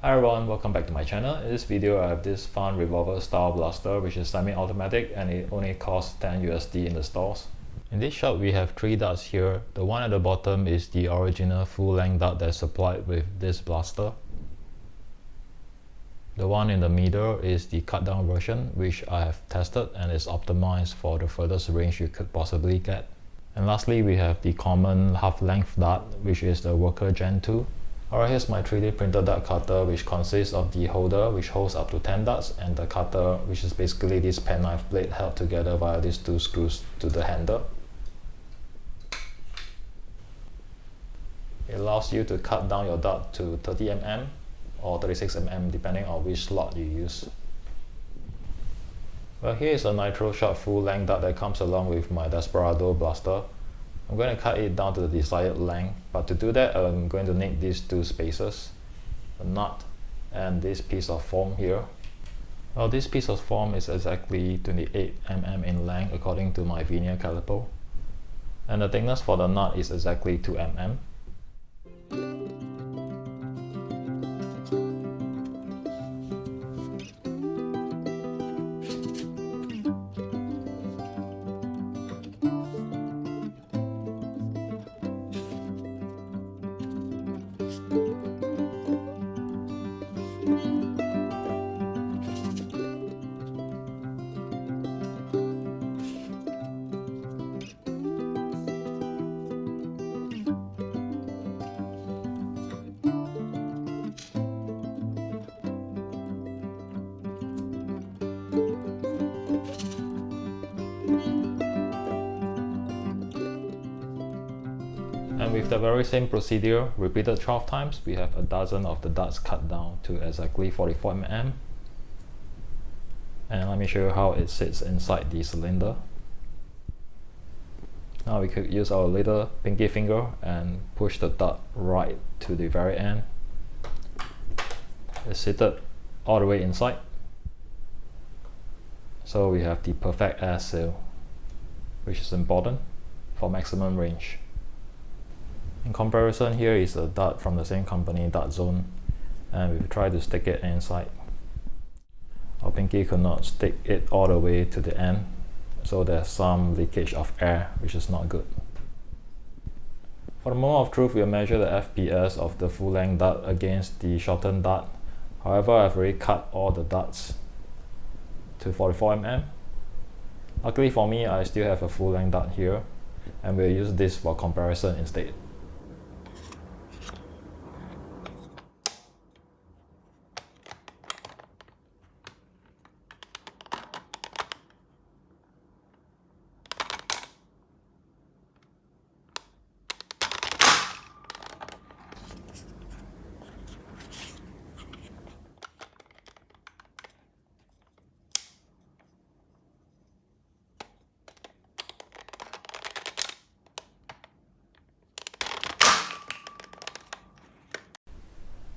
Hi everyone, welcome back to my channel. In this video I have this fun revolver style blaster which is semi-automatic and it only costs 10 USD in the stores. In this shot we have 3 darts here. The one at the bottom is the original full-length dart that's supplied with this blaster. The one in the middle is the cut-down version which I have tested and is optimized for the furthest range you could possibly get. And lastly we have the common half-length dart which is the Worker Gen 2. Alright, here's my 3D printed dart cutter which consists of the holder which holds up to 10 darts and the cutter which is basically this penknife blade held together via these 2 screws to the handle. It allows you to cut down your dart to 30 mm or 36 mm depending on which slot you use. Well, here is a nitro shot full length dart that comes along with my Desperado blaster. I'm going to cut it down to the desired length, but to do that I'm going to need these 2 spacers, a nut and this piece of foam here. Well, this piece of foam is exactly 28 mm in length according to my vernier caliper, and the thickness for the nut is exactly 2 mm. And with the very same procedure repeated 12 times, we have a dozen of the darts cut down to exactly 44 mm. And let me show you how it sits inside the cylinder. Now we could use our little pinky finger and push the dart right to the very end. It's seated all the way inside. So we have the perfect air seal, which is important for maximum range. In comparison, here is a dart from the same company, Dart Zone, and we try to stick it inside. Our pinky could not stick it all the way to the end, so there's some leakage of air, which is not good. For the moment of truth, we'll measure the FPS of the full-length dart against the shortened dart. However, I've already cut all the darts to 44 mm. Luckily for me, I still have a full-length dart here, and we'll use this for comparison instead.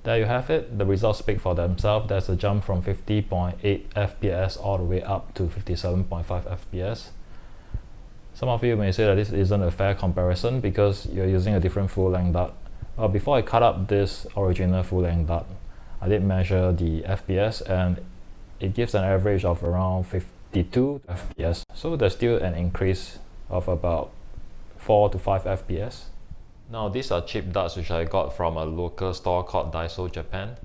There you have it, the results speak for themselves. There's a jump from 50.8 FPS all the way up to 57.5 FPS. Some of you may say that this isn't a fair comparison because you're using a different full-length dart. Before I cut up this original full-length dart, I did measure the FPS and it gives an average of around 52 FPS. So there's still an increase of about 4 to 5 FPS. Now these are cheap darts which I got from a local store called Daiso Japan,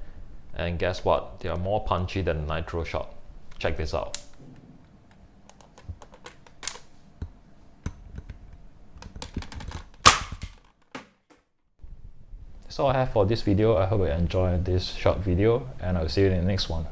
and guess what, they are more punchy than nitro shot. Check this out. That's all I have for this video. I hope you enjoyed this short video and I'll see you in the next one.